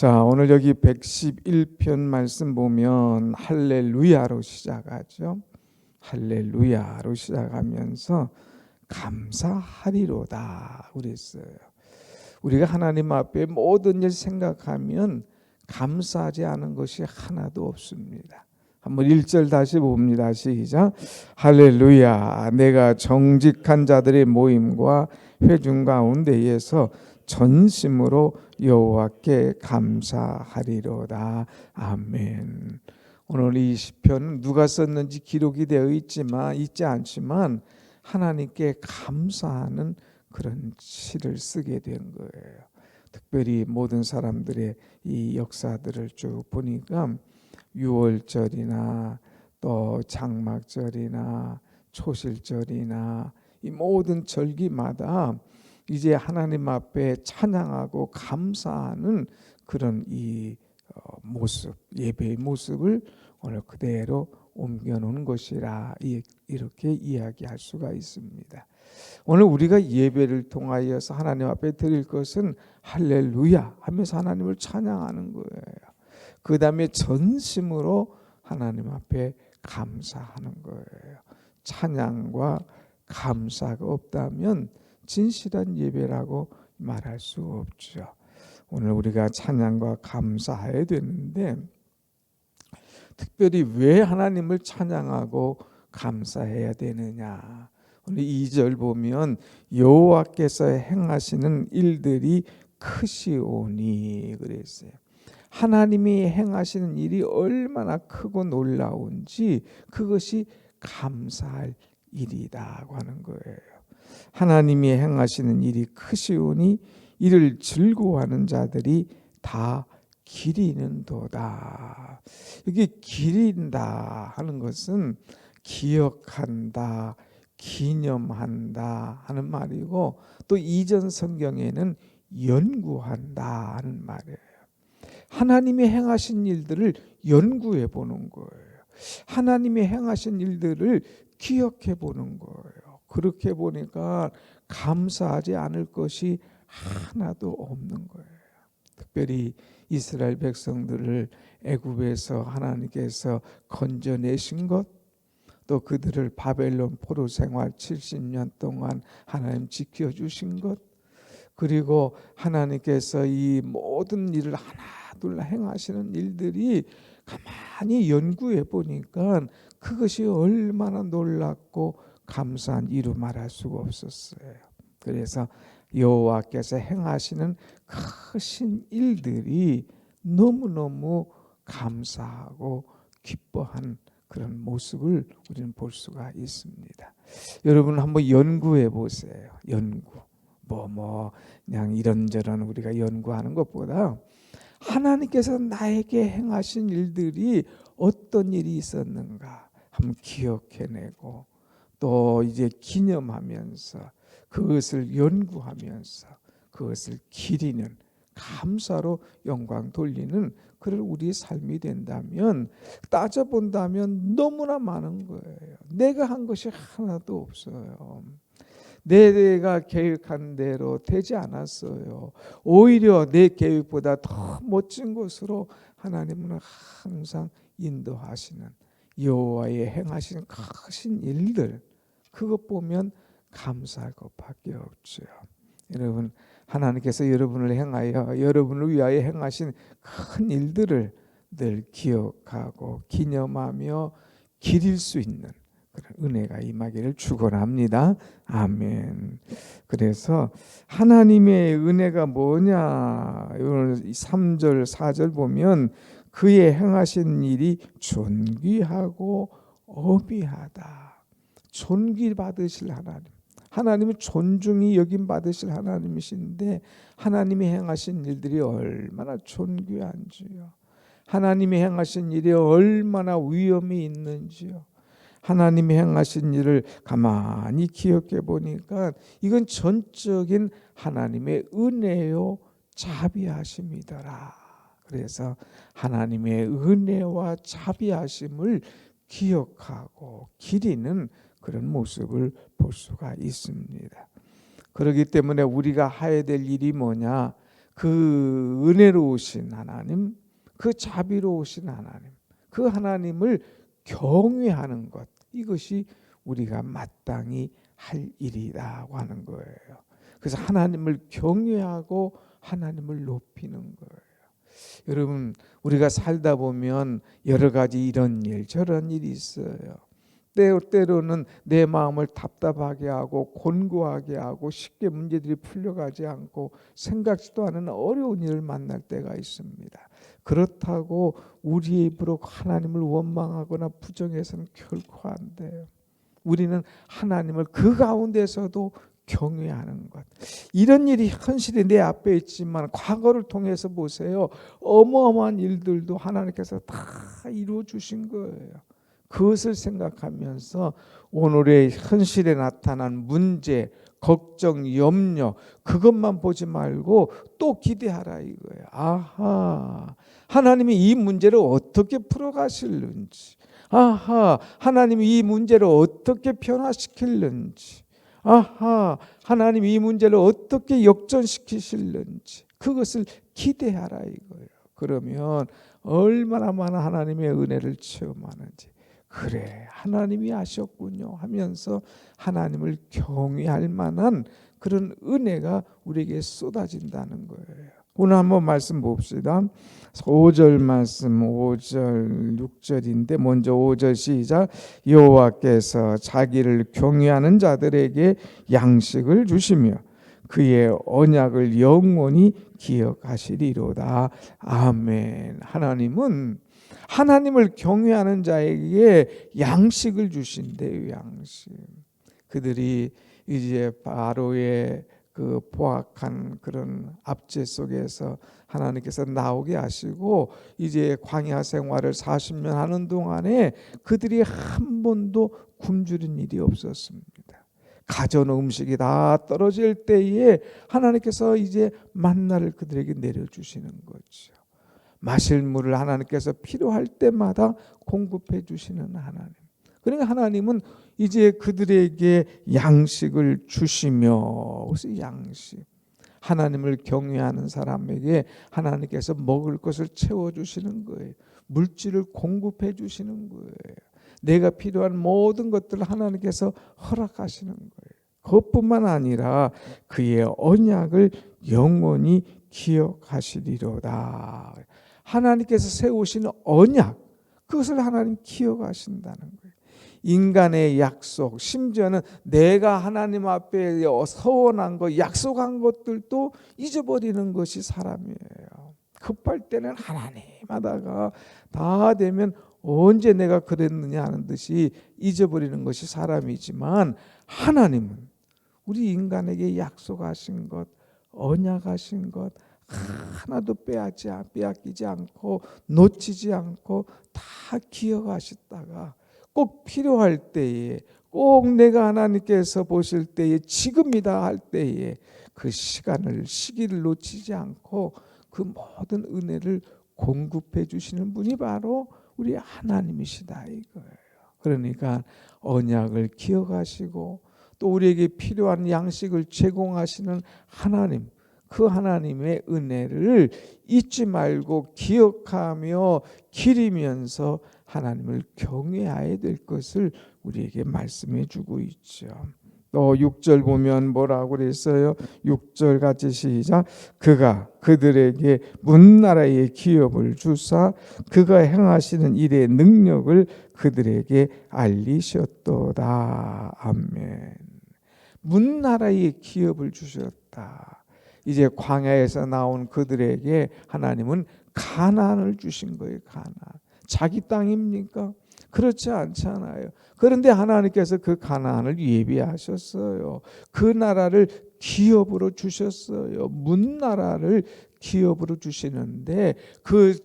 자, 오늘 여기 111편 말씀 보면 할렐루야로 시작하죠. 할렐루야로 시작하면서 감사하리로다 그랬어요. 우리가 하나님 앞에 모든 일 생각하면 감사하지 않은 것이 하나도 없습니다. 한번 1절 다시 봅니다. 시작. 할렐루야. 내가 정직한 자들의 모임과 회중 가운데에서 전심으로 여호와께 감사하리로다. 아멘. 오늘 이 시편은 누가 썼는지 기록이 되어 있지 않지만 하나님께 감사하는 그런 시를 쓰게 된 거예요. 특별히 모든 사람들의 이 역사들을 쭉 보니까 유월절이나 또 장막절이나 초실절이나 이 모든 절기마다 이제 하나님 앞에 찬양하고 감사하는 그런 이 모습, 예배의 모습을 오늘 그대로 옮겨놓은 것이라 이렇게 이야기할 수가 있습니다. 오늘 우리가 예배를 통하여서 하나님 앞에 드릴 것은 할렐루야 하면서 하나님을 찬양하는 거예요. 그 다음에 전심으로 하나님 앞에 감사하는 거예요. 찬양과 감사가 없다면 진실한 예배라고 말할 수 없죠. 오늘 우리가 찬양과 감사해야 되는데 특별히 왜 하나님을 찬양하고 감사해야 되느냐. 오늘 2절 보면 여호와께서 행하시는 일들이 크시오니 그랬어요. 하나님이 행하시는 일이 얼마나 크고 놀라운지 그것이 감사할 일이라고 하는 거예요. 하나님이 행하시는 일이 크시오니 이를 즐거워하는 자들이 다 기리는도다. 이게 기린다 하는 것은 기억한다, 기념한다 하는 말이고 또 이전 성경에는 연구한다 하는 말이에요. 하나님이 행하신 일들을 연구해 보는 거예요. 하나님이 행하신 일들을 기억해 보는 거예요. 그렇게 보니까 감사하지 않을 것이 하나도 없는 거예요. 특별히 이스라엘 백성들을 애굽에서 하나님께서 건져내신 것, 또 그들을 바벨론 포로 생활 70년 동안 하나님 지켜주신 것, 그리고 하나님께서 이 모든 일을 하나둘 행하시는 일들이 가만히 연구해 보니까 그것이 얼마나 놀랍고 감사한 이루 말할 수가 없었어요. 그래서 여호와께서 행하시는 크신 일들이 너무너무 감사하고 기뻐한 그런 모습을 우리는 볼 수가 있습니다. 여러분 한번 연구해 보세요. 연구. 그냥 이런저런 우리가 연구하는 것보다 하나님께서 나에게 행하신 일들이 어떤 일이 있었는가 한번 기억해내고 또 이제 기념하면서 그것을 연구하면서 그것을 기리는 감사로 영광 돌리는 그런 우리의 삶이 된다면 따져본다면 너무나 많은 거예요. 내가 한 것이 하나도 없어요. 내가 계획한 대로 되지 않았어요. 오히려 내 계획보다 더 멋진 것으로 하나님은 항상 인도하시는 여호와의 행하시는 크신 일들 그것 보면 감사할 것밖에 없죠. 여러분 하나님께서 여러분을 향하여 여러분을 위하여 행하신 큰 일들을 늘 기억하고 기념하며 기릴 수 있는 그런 은혜가 임하기를 축원합니다. 아멘. 그래서 하나님의 은혜가 뭐냐? 오늘 3절 4절 보면 그의 행하신 일이 존귀하고 어비하다. 존귀받으실 하나님. 하나님은 존중이 여김 받으실 하나님이신데 하나님이 행하신 일들이 얼마나 존귀한지요. 하나님이 행하신 일이 얼마나 위엄이 있는지요. 하나님이 행하신 일을 가만히 기억해 보니까 이건 전적인 하나님의 은혜요 자비하심이더라. 그래서 하나님의 은혜와 자비하심을 기억하고 기리는 그런 모습을 볼 수가 있습니다. 그렇기 때문에 우리가 해야 될 일이 뭐냐? 그 은혜로우신 하나님, 그 자비로우신 하나님, 그 하나님을 경외하는 것, 이것이 우리가 마땅히 할 일이라고 하는 거예요. 그래서 하나님을 경외하고 하나님을 높이는 거예요. 여러분, 우리가 살다 보면 여러 가지 이런 일 저런 일이 있어요. 때로는 내 마음을 답답하게 하고 곤고하게 하고 쉽게 문제들이 풀려가지 않고 생각지도 않은 어려운 일을 만날 때가 있습니다. 그렇다고 우리의 입으로 하나님을 원망하거나 부정해서는 결코 안 돼요. 우리는 하나님을 그 가운데서도 경외하는 것. 이런 일이 현실이 내 앞에 있지만 과거를 통해서 보세요. 어마어마한 일들도 하나님께서 다 이루어 주신 거예요. 그것을 생각하면서 오늘의 현실에 나타난 문제, 걱정, 염려, 그것만 보지 말고 또 기대하라 이거예요. 아하, 하나님이 이 문제를 어떻게 풀어가실는지, 아하, 하나님이 이 문제를 어떻게 변화시킬는지, 아하, 하나님 이 문제를 어떻게 역전시키실는지, 그것을 기대하라 이거예요. 그러면 얼마나 많은 하나님의 은혜를 체험하는지, 그래 하나님이 하셨군요 하면서 하나님을 경외할 만한 그런 은혜가 우리에게 쏟아진다는 거예요. 오늘 한번 말씀 봅시다. 5절 말씀, 5절 6절인데 먼저 5절 시작. 여호와께서 자기를 경외하는 자들에게 양식을 주시며 그의 언약을 영원히 기억하시리로다. 아멘. 하나님은 하나님을 경외하는 자에게 양식을 주신대요. 양식. 그들이 이제 바로의 그 포악한 그런 압제 속에서 하나님께서 나오게 하시고 이제 광야 생활을 40년 하는 동안에 그들이 한 번도 굶주린 일이 없었습니다. 가져온 음식이 다 떨어질 때에 하나님께서 이제 만나를 그들에게 내려주시는 거죠. 마실 물을 하나님께서 필요할 때마다 공급해 주시는 하나님. 그러니까 하나님은 이제 그들에게 양식을 주시며, 그래서 양식. 하나님을 경외하는 사람에게 하나님께서 먹을 것을 채워주시는 거예요. 물질을 공급해 주시는 거예요. 내가 필요한 모든 것들을 하나님께서 허락하시는 거예요. 그것뿐만 아니라 그의 언약을 영원히 기억하시리로다. 하나님께서 세우신 언약, 그것을 하나님 기억하신다는 거예요. 인간의 약속, 심지어는 내가 하나님 앞에 서원한 것, 약속한 것들도 잊어버리는 것이 사람이에요. 급할 때는 하나님 하다가 다 되면 언제 내가 그랬느냐 하는 듯이 잊어버리는 것이 사람이지만, 하나님은 우리 인간에게 약속하신 것, 언약하신 것 하나도 빼앗기지 않고 놓치지 않고 다 기억하셨다가 꼭 필요할 때에, 꼭 내가 하나님께서 보실 때에 지금이다 할 때에 그 시기를 놓치지 않고 그 모든 은혜를 공급해 주시는 분이 바로 우리 하나님이시다 이거예요. 그러니까 언약을 기억하시고 또 우리에게 필요한 양식을 제공하시는 하나님, 그 하나님의 은혜를 잊지 말고 기억하며 기리면서 하나님을 경외해야 될 것을 우리에게 말씀해 주고 있죠. 또 6절 보면 뭐라고 그랬어요? 6절 같이 시작. 그가 그들에게 문나라의 기업을 주사 그가 행하시는 일의 능력을 그들에게 알리셨도다. 아멘. 문나라의 기업을 주셨다. 이제 광야에서 나온 그들에게 하나님은 가나안을 주신 거예요. 가나안. 자기 땅입니까? 그렇지 않잖아요. 그런데 하나님께서 그 가나안을 예비하셨어요. 그 나라를 기업으로 주셨어요. 문나라를 기업으로 주시는데 그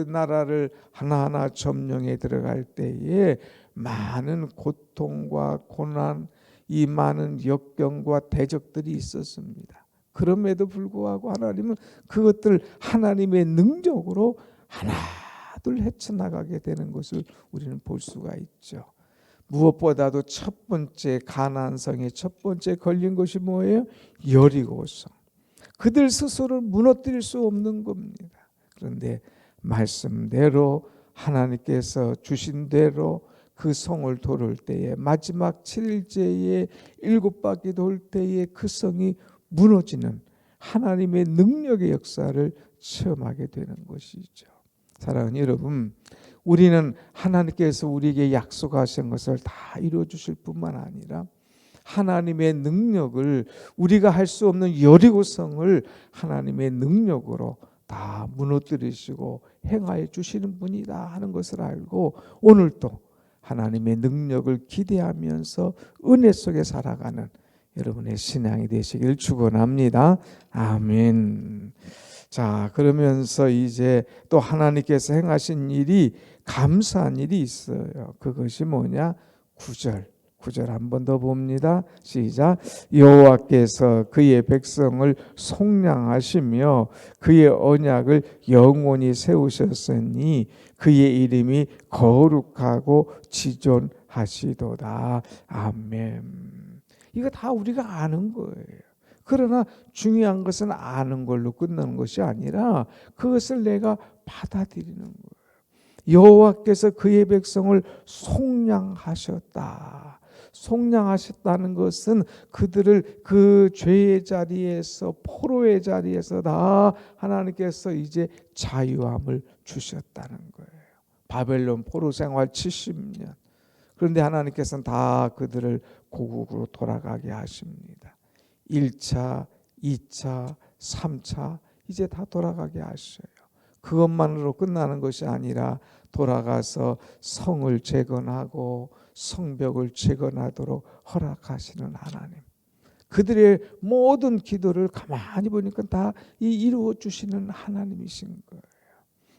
나라를 하나하나 점령해 들어갈 때에 많은 고통과 고난, 이 많은 역경과 대적들이 있었습니다. 그럼에도 불구하고 하나님은 그것들 하나님의 능력으로 하나둘 헤쳐나가게 되는 것을 우리는 볼 수가 있죠. 무엇보다도 첫 번째 가나안 성의 첫 번째 걸린 것이 뭐예요? 여리고성. 그들 스스로를 무너뜨릴 수 없는 겁니다. 그런데 말씀대로 하나님께서 주신 대로 그 성을 돌을 때에 마지막 7일째에 7바퀴 돌 때에 그 성이 무너지는 하나님의 능력의 역사를 체험하게 되는 것이죠. 사랑하는 여러분, 우리는 하나님께서 우리에게 약속하신 것을 다 이루어 주실 뿐만 아니라 하나님의 능력을, 우리가 할 수 없는 여리고성을 하나님의 능력으로 다 무너뜨리시고 행하여 주시는 분이다 하는 것을 알고 오늘도 하나님의 능력을 기대하면서 은혜 속에 살아가는 여러분의 신앙이 되시길 축원합니다. 아멘. 자, 그러면서 이제 또 하나님께서 행하신 일이, 감사한 일이 있어요. 그것이 뭐냐? 9절 한 번 더 봅니다. 시작. 여호와께서 그의 백성을 속량하시며 그의 언약을 영원히 세우셨으니 그의 이름이 거룩하고 지존하시도다. 아멘. 이거 다 우리가 아는 거예요. 그러나 중요한 것은 아는 걸로 끝나는 것이 아니라 그것을 내가 받아들이는 거예요. 여호와께서 그의 백성을 속량하셨다. 속량하셨다는 것은 그들을 그 죄의 자리에서, 포로의 자리에서 다 하나님께서 이제 자유함을 주셨다는 거예요. 바벨론 포로 생활 70년. 그런데 하나님께서는 다 그들을 고국으로 돌아가게 하십니다. 1차, 2차, 3차 이제 다 돌아가게 하셔요. 그것만으로 끝나는 것이 아니라 돌아가서 성을 재건하고 성벽을 재건하도록 허락하시는 하나님. 그들의 모든 기도를 가만히 보니까 다 이루어 주시는 하나님이신 거예요.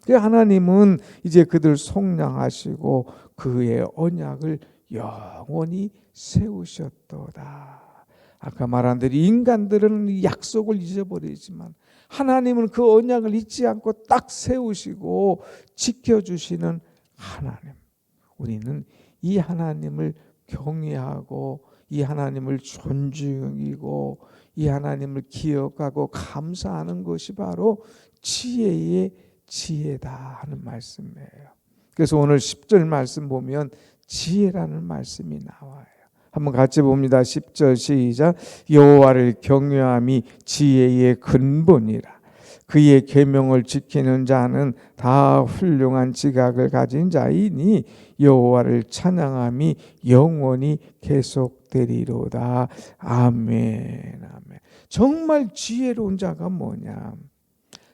그 하나님은 이제 그들 속량하시고 그의 언약을 영원히 세우셨도다. 아까 말한 대로 인간들은 약속을 잊어버리지만 하나님은 그 언약을 잊지 않고 딱 세우시고 지켜주시는 하나님. 우리는 이 하나님을 경외하고 이 하나님을 존중하고 이 하나님을 기억하고 감사하는 것이 바로 지혜의 지혜다 하는 말씀이에요. 그래서 오늘 10절 말씀 보면 지혜라는 말씀이 나와요. 한번 같이 봅니다. 10절 시작. 여호와를 경외함이 지혜의 근본이라. 그의 계명을 지키는 자는 다 훌륭한 지각을 가진 자이니 여호와를 찬양함이 영원히 계속되리로다. 아멘. 아멘. 정말 지혜로운 자가 뭐냐?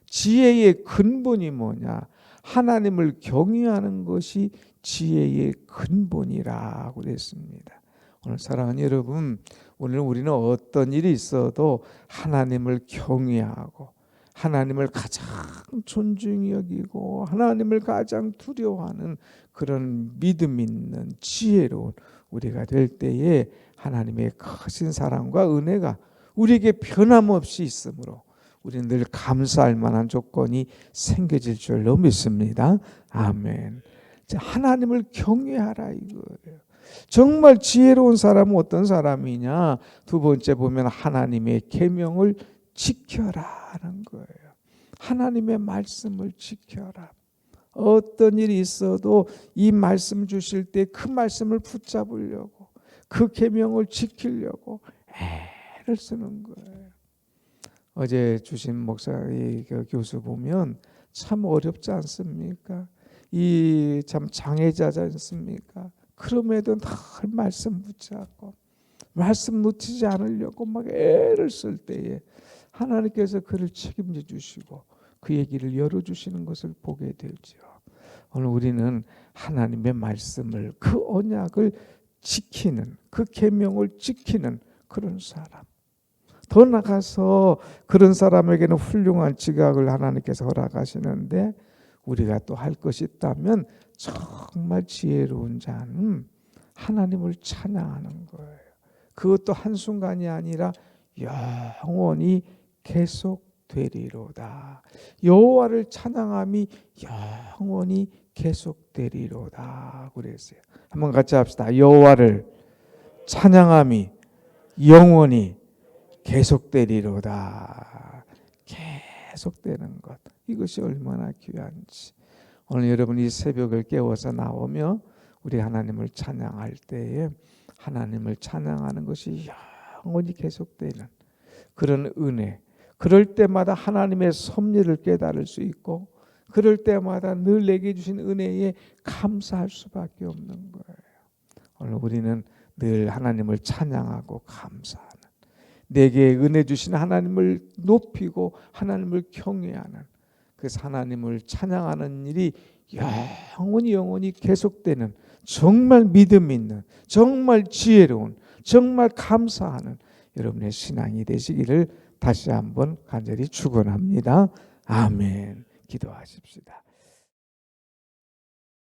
지혜의 근본이 뭐냐? 하나님을 경외하는 것이 지혜의 근본이라고 그랬습니다. 오늘 사랑하는 여러분, 오늘 우리는 어떤 일이 있어도 하나님을 경외하고 하나님을 가장 존중히 여기고 하나님을 가장 두려워하는 그런 믿음 있는 지혜로운 우리가 될 때에 하나님의 크신 사랑과 은혜가 우리에게 변함없이 있으므로 우리는 늘 감사할 만한 조건이 생겨질 줄로 믿습니다. 아멘. 하나님을 경외하라 이거예요. 정말 지혜로운 사람은 어떤 사람이냐? 두 번째 보면 하나님의 계명을 지켜라는 거예요. 하나님의 말씀을 지켜라. 어떤 일이 있어도 이 말씀 주실 때 그 말씀을 붙잡으려고, 그 계명을 지키려고 애를 쓰는 거예요. 어제 주신 목사의 그 교수 보면 참 어렵지 않습니까? 이 참 장애자지 않습니까? 그럼에도 늘 말씀 붙잡고 말씀 놓치지 않으려고 막 애를 쓸 때에 하나님께서 그를 책임져 주시고 그의 길을 열어주시는 것을 보게 되죠. 오늘 우리는 하나님의 말씀을, 그 언약을 지키는, 그 계명을 지키는 그런 사람. 더 나가서 그런 사람에게는 훌륭한 지각을 하나님께서 허락하시는데 우리가 또 할 것이 있다면 정말 지혜로운 자는 하나님을 찬양하는 거예요. 그것도 한순간이 아니라 영원히 계속되리로다. 여호와를 찬양함이 영원히 계속되리로다 그랬어요. 한번 같이 합시다. 여호와를 찬양함이 영원히 계속되리로다. 계속되는 것, 이것이 얼마나 귀한지. 오늘 여러분이 새벽을 깨워서 나오며 우리 하나님을 찬양할 때에 하나님을 찬양하는 것이 영원히 계속되는 그런 은혜, 그럴 때마다 하나님의 섭리를 깨달을 수 있고 그럴 때마다 늘 내게 주신 은혜에 감사할 수밖에 없는 거예요. 오늘 우리는 늘 하나님을 찬양하고 감사하는, 내게 은혜 주신 하나님을 높이고 하나님을 경외하는, 그래서 하나님을 찬양하는 일이 영원히 계속되는 정말 믿음 있는, 정말 지혜로운, 정말 감사하는 여러분의 신앙이 되시기를 다시 한번 간절히 축원합니다. 아멘. 기도하십시다.